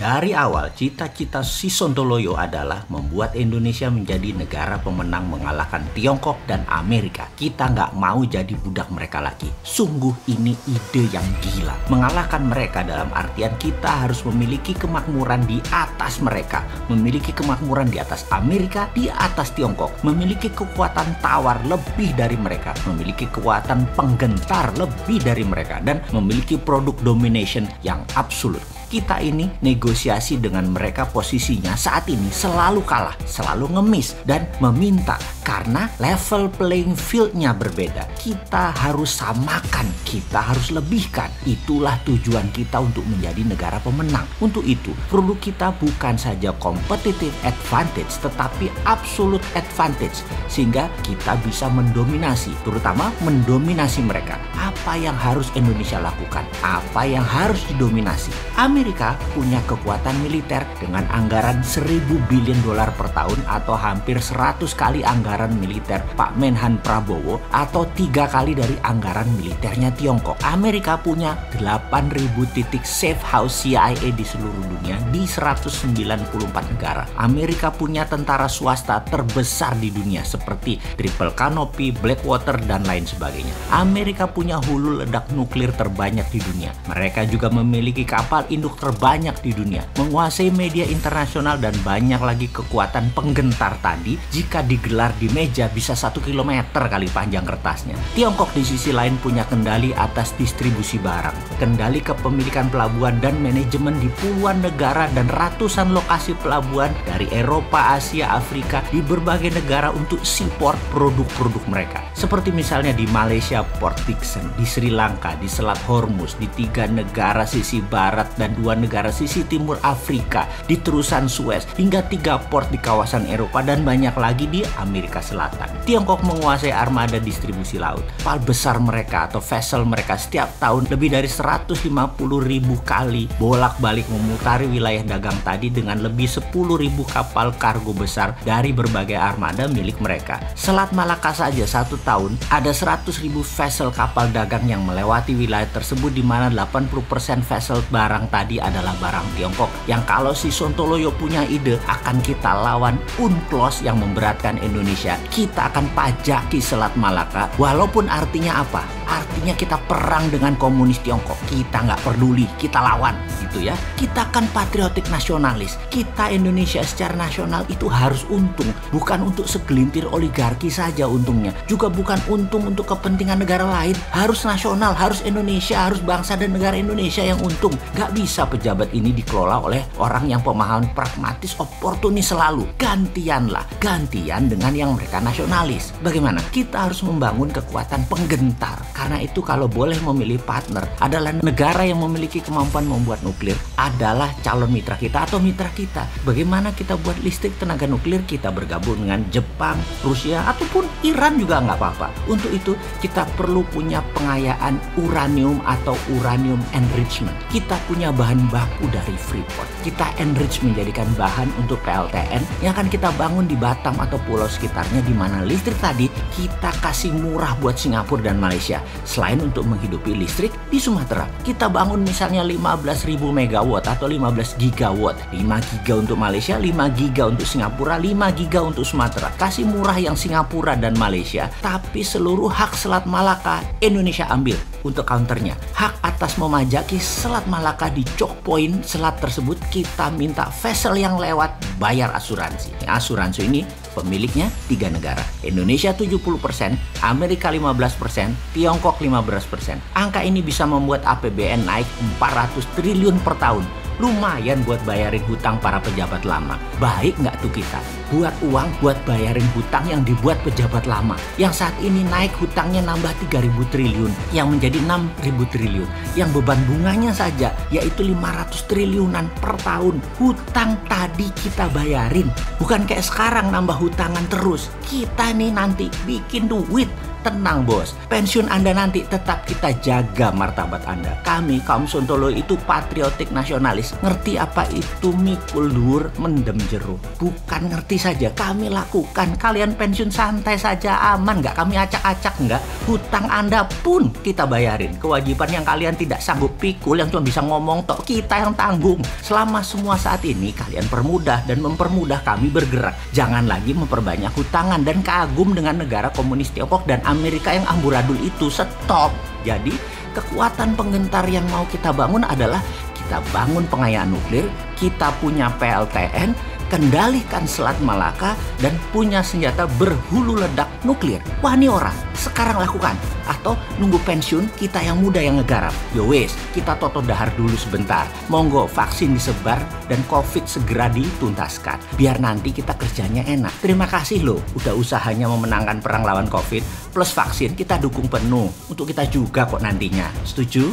Dari awal, cita-cita si Sontoloyo adalah membuat Indonesia menjadi negara pemenang mengalahkan Tiongkok dan Amerika. Kita nggak mau jadi budak mereka lagi. Sungguh ini ide yang gila. Mengalahkan mereka dalam artian kita harus memiliki kemakmuran di atas mereka. Memiliki kemakmuran di atas Amerika, di atas Tiongkok. Memiliki kekuatan tawar lebih dari mereka. Memiliki kekuatan penggentar lebih dari mereka. Dan memiliki produk domination yang absolut. Kita ini negosiasi dengan mereka posisinya saat ini selalu kalah, selalu ngemis dan meminta karena level playing field-nya berbeda. Kita harus samakan, kita harus lebihkan. Itulah tujuan kita untuk menjadi negara pemenang. Untuk itu, produk kita bukan saja competitive advantage tetapi absolute advantage sehingga kita bisa mendominasi, terutama mendominasi mereka. Apa yang harus Indonesia lakukan? Apa yang harus didominasi? Amerika punya kekuatan militer dengan anggaran 1.000 billion dolar per tahun atau hampir 100 kali anggaran militer Pak Menhan Prabowo atau 3 kali dari anggaran militernya Tiongkok. Amerika punya 8.000 titik safe house CIA di seluruh dunia di 194 negara. Amerika punya tentara swasta terbesar di dunia seperti Triple Canopy, Blackwater, dan lain sebagainya. Amerika punya hulu ledak nuklir terbanyak di dunia. Mereka juga memiliki kapal induk terbanyak di dunia, menguasai media internasional dan banyak lagi kekuatan penggentar tadi. Jika digelar di meja bisa 1 kilometer kali panjang kertasnya. Tiongkok di sisi lain punya kendali atas distribusi barang, kendali kepemilikan pelabuhan dan manajemen di puluhan negara dan ratusan lokasi pelabuhan dari Eropa, Asia, Afrika di berbagai negara untuk support produk-produk mereka. Seperti misalnya di Malaysia Port Dickson, di Sri Lanka, di Selat Hormuz, di 3 negara sisi barat dan 2 negara sisi timur Afrika, di terusan Suez, hingga 3 port di kawasan Eropa dan banyak lagi di Amerika Selatan. Tiongkok menguasai armada distribusi laut. Kapal besar mereka atau vessel mereka setiap tahun lebih dari 150.000 kali bolak-balik memutari wilayah dagang tadi dengan lebih 10.000 kapal kargo besar dari berbagai armada milik mereka. Selat Malaka saja 1 tahun ada 100.000 vessel kapal dagang yang melewati wilayah tersebut, di mana 80% vessel barang tadi adalah barang Tiongkok. Yang kalau si Sontoloyo punya ide akan kita lawan UNCLOS yang memberatkan Indonesia, kita akan pajaki Selat Malaka. Walaupun artinya apa? Artinya kita perang dengan komunis Tiongkok. Kita nggak peduli, kita lawan gitu ya. Kita kan patriotik nasionalis. Kita Indonesia secara nasional itu harus untung, bukan untuk segelintir oligarki saja untungnya, juga bukan untung untuk kepentingan negara lain. Harus nasional, harus Indonesia, harus bangsa dan negara Indonesia yang untung. Nggak bisa pejabat ini dikelola oleh orang yang pemahaman pragmatis, oportunis selalu. Gantian dengan yang mereka nasionalis. Bagaimana? Kita harus membangun kekuatan penggentar. Karena itu kalau boleh memilih partner adalah negara yang memiliki kemampuan membuat nuklir adalah calon mitra kita atau mitra kita. Bagaimana kita buat listrik tenaga nuklir? Kita bergabung dengan Jepang, Rusia, ataupun Iran juga nggak apa-apa. Untuk itu kita perlu punya pengayaan uranium atau uranium enrichment. Kita punya bahan baku dari Freeport. Kita enrich menjadikan bahan untuk PLTN yang akan kita bangun di Batam atau pulau sekitarnya, di mana listrik tadi kita kasih murah buat Singapura dan Malaysia. Selain untuk menghidupi listrik di Sumatera, kita bangun misalnya 15.000 megawatt atau 15 gigawatt. 5 giga untuk Malaysia, 5 giga untuk Singapura, 5 giga untuk Sumatera. Kasih murah yang Singapura dan Malaysia, tapi seluruh hak Selat Malaka Indonesia ambil. Untuk counternya, hak atas memajaki Selat Malaka di choke point selat tersebut kita minta vessel yang lewat bayar asuransi. Asuransi ini pemiliknya 3 negara. Indonesia 70%, Amerika 15%, Tiongkok 15%. Angka ini bisa membuat APBN naik 400 triliun per tahun. Lumayan buat bayarin hutang para pejabat lama. Baik nggak tuh kita? Buat uang buat bayarin hutang yang dibuat pejabat lama. Yang saat ini naik hutangnya nambah 3.000 triliun. Yang menjadi 6.000 triliun. Yang beban bunganya saja yaitu 500 triliunan per tahun. Hutang tadi kita bayarin. Bukan kayak sekarang nambah hutangan terus. Kita nih nanti bikin duit. Tenang bos, pensiun Anda nanti tetap kita jaga martabat Anda. Kami kaum Sontoloyo itu patriotik nasionalis. Ngerti apa itu mikul dur mendem jeruk. Bukan ngerti saja kami lakukan. Kalian pensiun santai saja, aman nggak? Kami acak-acak nggak? Hutang Anda pun kita bayarin. Kewajiban yang kalian tidak sanggup pikul, yang cuma bisa ngomong tok, kita yang tanggung. Selama semua saat ini kalian permudah dan mempermudah kami bergerak. Jangan lagi memperbanyak hutangan dan kagum dengan negara komunis Tiongkok dan Amerika yang amburadul itu. Stop. Jadi kekuatan penggentar yang mau kita bangun adalah kita bangun pengayaan nuklir, kita punya PLTN, kendalikan Selat Malaka, dan punya senjata berhulu ledak nuklir. Wah, ini orang, sekarang lakukan. Atau nunggu pensiun, kita yang muda yang ngegarap. Yo wes, kita toto dahar dulu sebentar. Monggo vaksin disebar dan COVID segera dituntaskan. Biar nanti kita kerjanya enak. Terima kasih loh, udah usahanya memenangkan perang lawan COVID. Plus vaksin kita dukung penuh. Untuk kita juga kok nantinya. Setuju?